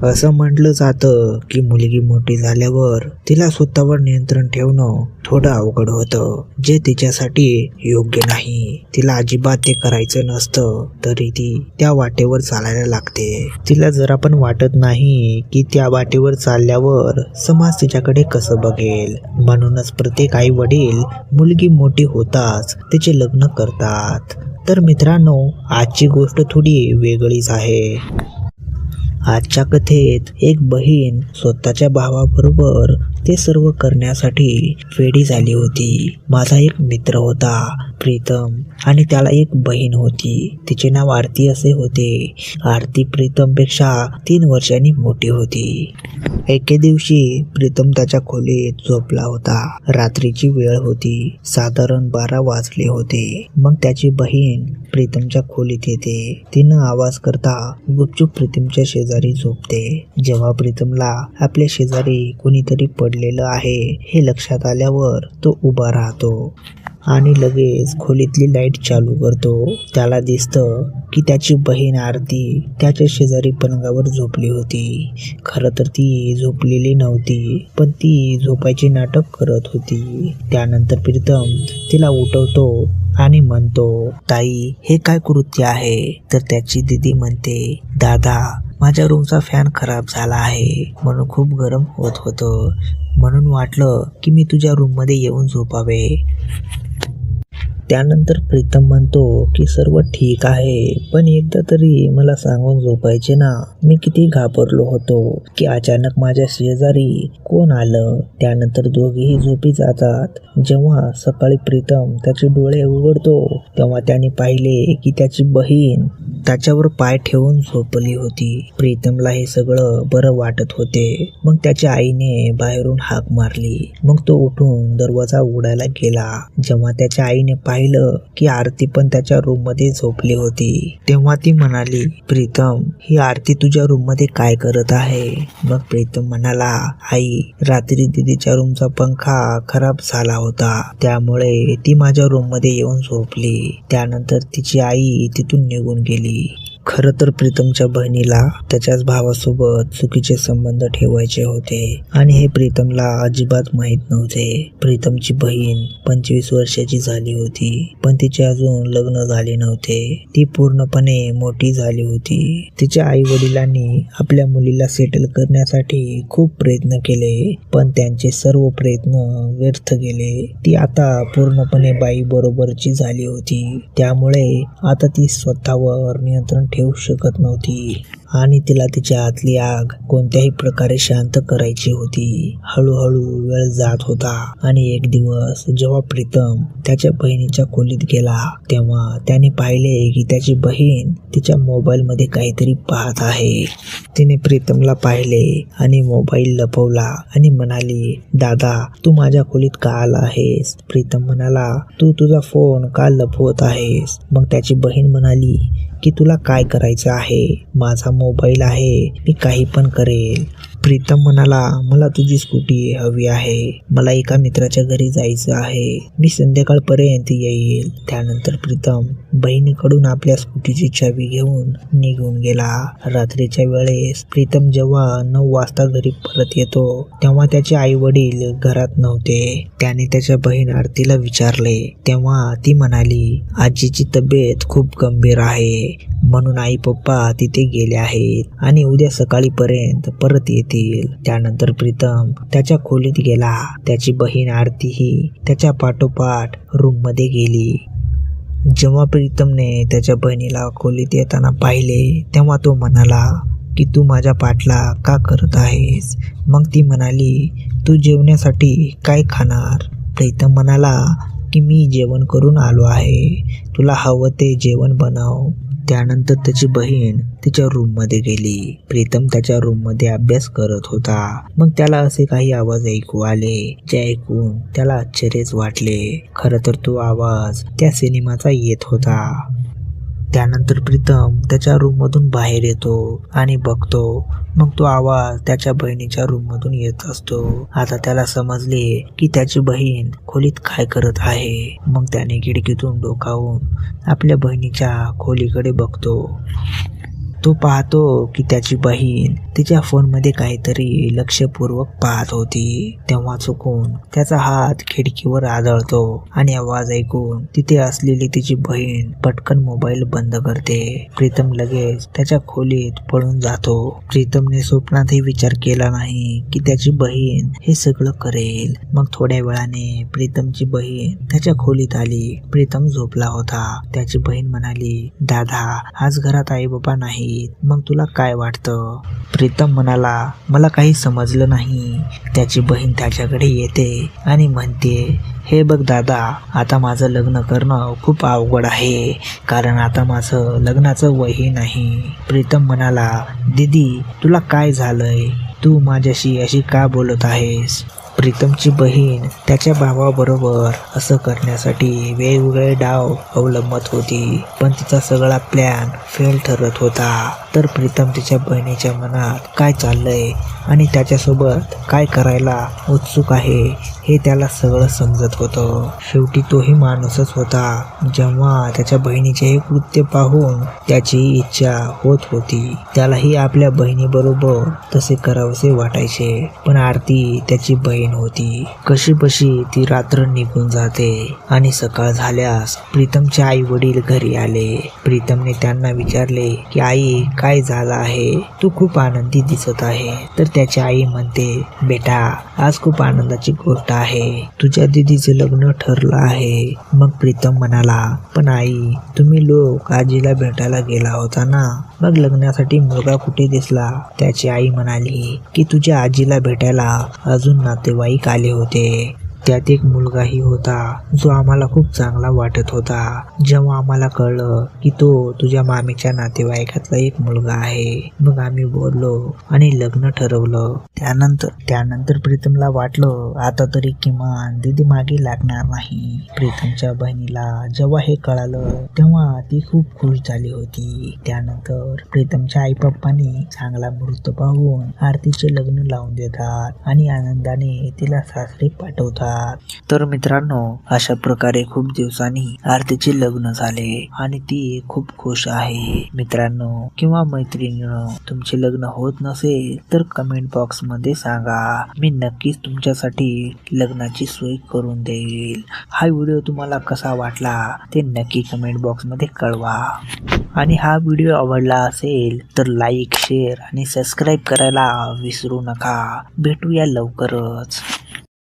असं म्हटलं जातं की मुलगी मोठी झाल्यावर तिला स्वतःवर नियंत्रण ठेवणं थोडं अवघड होतं, जे तिच्यासाठी योग्य नाही. तिला अजिबात ते करायचं नसतं, तरी ती त्या वाटेवर चालायला लागते. तिला जरा पण वाटत नाही की त्या वाटेवर चालल्यावर समाज तिच्याकडे कसं बघेल. म्हणूनच प्रत्येक आई वडील मुलगी मोठी होताच तिचे लग्न करतात. तर मित्रांनो, आजची गोष्ट थोडी वेगळीच आहे. आजच्या कथेत एक बहीण स्वतःच्या भावाबरोबर ते सर्व करण्यासाठी वेडी झाली होती. माझा एक मित्र होता प्रीतम, आणि त्याला एक बहीण होती. तिचे नाव आरती असे होते. आरती प्रीतमपेक्षा 3 वर्षांनी मोठी होती. एके दिवशी प्रीतम त्याच्या खोलीत झोपला होता. रात्रीची वेळ होती. साधारण 12 वाजले होते. मग त्याची बहीण प्रीतमच्या खोलीत येते. तिनं आवाज करता गुपचूप प्रीतमच्या शेजारी झोपते. जेव्हा प्रीतमला आपल्या शेजारी कोणीतरी पडलेलं आहे हे लक्षात आल्यावर तो उभा राहतो आणि लगेच खोलीतली लाईट चालू करतो. त्याला दिसतं की त्याची बहीण आरती त्याच्या शेजारी पलंगावर झोपली होती. खरं तर ती झोपलेली नव्हती, पण ती झोपायचे नाटक करत होती. त्यानंतर प्रीतम तिला उठवतो आणि म्हणतो, ताई, हे काय कृत्य आहे? तर त्याची दीदी म्हणते, दादा, माझ्या रूमचा फॅन खराब झाला आहे म्हणून खूप गरम होत होतं, म्हणून वाटलं की मी तुझ्या रूममध्ये येऊन झोपावे. त्यानंतर प्रीतम म्हणतो की सर्व ठीक आहे, पण एकदा तरी मला सांगून झोपायचे ना. मी किती घाबरलो होतो की अचानक माझ्या शेजारी कोण आलं. त्यानंतर दोघेही झोपी जातात. जेव्हा सकाळी प्रीतम त्याचे डोळे उघडतो तेव्हा त्याने पाहिले की त्याची बहीण त्याच्यावर पाय ठेवून झोपली होती. प्रीतमला हे सगळं बरं वाटत होते. मग त्याच्या आईने बाहेरून हाक मारली. मग तो उठून दरवाजा उघडायला गेला. जेव्हा त्याच्या आईने पाहिलं की आरती पण त्याच्या रूम मध्ये झोपली होती, तेव्हा ती म्हणाली, प्रीतम, ही आरती तुझ्या रूम मध्ये काय करत आहे? मग प्रीतम म्हणाला, आई, रात्री दीदीच्या रूमचा पंखा खराब झाला होता, त्यामुळे ती माझ्या रूम मध्ये येऊन झोपली. त्यानंतर तिची आई तिथून निघून गेली. खरं तर प्रीतमच्या बहिणीला त्याच्याच भावासोबत चुकीचे संबंध ठेवायचे होते आणि हे प्रीतमला अजिबात माहीत नव्हते. प्रीतमची बहीण 25 वर्षाची झाली होती, पण तिचे अजून लग्न झाले नव्हते. ती पूर्णपणे मोठी झाली होती. तिच्या आई वडिलांनी आपल्या मुलीला सेटल करण्यासाठी खूप प्रयत्न केले, पण त्यांचे सर्व प्रयत्न व्यर्थ गेले. ती आता पूर्णपणे बाई बरोबरची झाली होती. त्यामुळे आता ती स्वतःवर नियंत्रण ठेवू शकत नव्हती आणि तिला तिच्या आतली आग कोणत्याही प्रकारे शांत करायची होती. हळूहळू वेळ जात होता आणि एक दिवस जेव्हा प्रीतम त्याच्या बहिणीच्या खोलीत गेला तेव्हा त्याने पाहिले की त्याची बहीण तिच्या मोबाईल मध्ये काहीतरी पाहत आहे. तिने प्रीतमला पाहिले आणि मोबाईल लपवला आणि म्हणाली, दादा, तू माझ्या खोलीत का आला आहेस? प्रीतम म्हणाला, तू तुझा फोन का लपवत आहेस? मग त्याची बहीण म्हणाली की तुला काय करायचं आहे? माझा मोबाईल आहे, मी काही पण करेल. प्रीतम म्हणाला, मला तुझी स्कूटी हवी आहे. मला एका मित्राच्या घरी जायचं आहे. मी संध्याकाळपर्यंत येईल. त्यानंतर प्रीतम बहिणीकडून आपल्या स्कूटीची चावी घेऊन निघून गेला. रात्रीच्या वेळेस प्रीतम जेव्हा 9 वाजता घरी परत येतो तेव्हा त्याचे आई वडील घरात नव्हते. त्याने त्याच्या बहीण आरतीला विचारले तेव्हा ती म्हणाली, आजीची तब्येत खूप गंभीर आहे म्हणून आई पप्पा तिथे गेले आहेत आणि उद्या सकाळीपर्यंत परत येतील. त्यानंतर प्रीतम त्याच्या खोलीत गेला. त्याची बहीण आरतीही त्याच्या पाठोपाठ रूम मध्ये गेली. जेव्हा प्रीतमने त्याच्या बहिणीला खोलीत येताना पाहिले तेव्हा तो म्हणाला की तू माझ्या पाठला का करत आहेस? मग ती म्हणाली, तू जेवण्यासाठी काय खाणार? प्रीतम म्हणाला की मी जेवण करून आलो आहे, तुला हवं ते जेवण बनव. त्यानंतर त्याची बहीण तिच्या रूममध्ये गेली. प्रीतम त्याच्या रूममध्ये अभ्यास करत होता. मग त्याला असे काही आवाज ऐकू आले जे ऐकून त्याला आश्चर्यच वाटले. खरं तर तो आवाज त्या सिनेमाचा येत होता. त्यानंतर प्रीतम त्याच्या रूममधून बाहेर येतो आणि बघतो मग तो आवाज त्याच्या बहिणीच्या रूममधून येत असतो. आता त्याला समजले की त्याची बहीण खोलीत काय करत आहे. मग त्याने खिडकीतून डोकावून आपल्या बहिणीच्या खोलीकडे बघतो. तो पाहतो की त्याची बहीण तिच्या फोनमध्ये काहीतरी लक्षपूर्वक पाहत होती. तेव्हा चुकून त्याचा हात खिडकीवर आदळतो आणि आवाज ऐकून तिथे असलेली तिची बहीण पटकन मोबाईल बंद करते. प्रीतम लगेच त्याच्या खोलीत पळून जातो. प्रीतमने स्वप्नातही विचार केला नाही की त्याची बहीण हे सगळं करेल. मग थोड्या वेळाने प्रीतमची बहीण त्याच्या खोलीत आली. प्रीतम झोपला होता. त्याची बहीण म्हणाली, दादा आज घरात आई बाबा नाहीत, मग तुला काय वाटतं? प्रीतम म्हणाला, मला काही समजलं नाही. त्याची बहीण त्याच्याकडे येते आणि म्हणते, हे बघ दादा, आता माझं लग्न करणं खूप अवघड आहे, कारण आता माझं लग्नाचं वयही नाही. प्रीतम म्हणाला, दीदी तुला काय झालंय? तू माझ्याशी अशी का बोलत आहेस? प्रीतमची बहीण त्याच्या भावाबरोबर असं करण्यासाठी वेगवेगळे डाव अवलंबत होती, पण तिचा सगळा प्लॅन फेल ठरत होता. तर प्रीतम तिच्या बहिणीच्या मनात काय चाललंय आणि त्याच्यासोबत काय करायला उत्सुक आहे हे त्याला सगळं समजत होतं. शेवटी तोही माणूसच होता. जेव्हा त्याच्या बहिणीचे हे कृत्य पाहून त्याची इच्छा होत होती, त्यालाही आपल्या बहिणीबरोबर तसे करावेसे वाटायचे. पण आरती त्याची बहीण होती. कशीबशी ती रात्र निघून जाते आणि सकाळ झाल्यास प्रीतमचे आई वडील घरी आले. प्रीतमने त्यांना विचारले की आई काय झालं आहे? तू खूप आनंदी दिसत आहे. तर त्याची आई म्हणते, बेटा आज खूप आनंदाची गोष्ट आहे, तुझ्या दीदीचे लग्न ठरलं आहे. मग प्रीतम म्हणाला, पण आई तुम्ही लोक आजीला भेटायला गेला होता ना, मग लग्नासाठी मुलगा कुठे दिसला? त्याची आई म्हणाली की तुझ्या आजीला भेटायला अजून नातेवाईक आले होते. त्यात एक मुलगाही होता जो आम्हाला खूप चांगला वाटत होता. जेव्हा आम्हाला कळलं की तो तुझ्या मामीच्या नातेवाईकातला एक मुलगा आहे, मग आम्ही बोललो आणि लग्न ठरवलं. त्यानंतर प्रीतमला वाटलं आता तरी किमान दीदी मागे लागणार नाही. प्रीतमच्या बहिणीला जेव्हा हे कळालं तेव्हा ती खूप खुश झाली होती. त्यानंतर प्रीतमच्या आई पप्पांनी चांगला मुहूर्त पाहून आरतीचे लग्न लावून देतात आणि आनंदाने तिला सासरी पाठवतात. तर मित्रांनो, अशा प्रकारे खूप दिवसांनी आरतीचे लग्न झाले आणि ती खूप खुश आहे. मित्रांनो किंवा मैत्रिणींनो, तुमचे लग्न होत नसेल तर कमेंट बॉक्स मध्ये सांगा, मी नक्कीच तुमच्यासाठी लग्नाची सोय करून देईल. हा व्हिडिओ तुम्हाला कसा वाटला ते नक्की कमेंट बॉक्स मध्ये कळवा. आणि हा व्हिडिओ आवडला असेल तर लाईक, शेअर आणि सबस्क्राईब करायला विसरू नका. भेटूया लवकरच.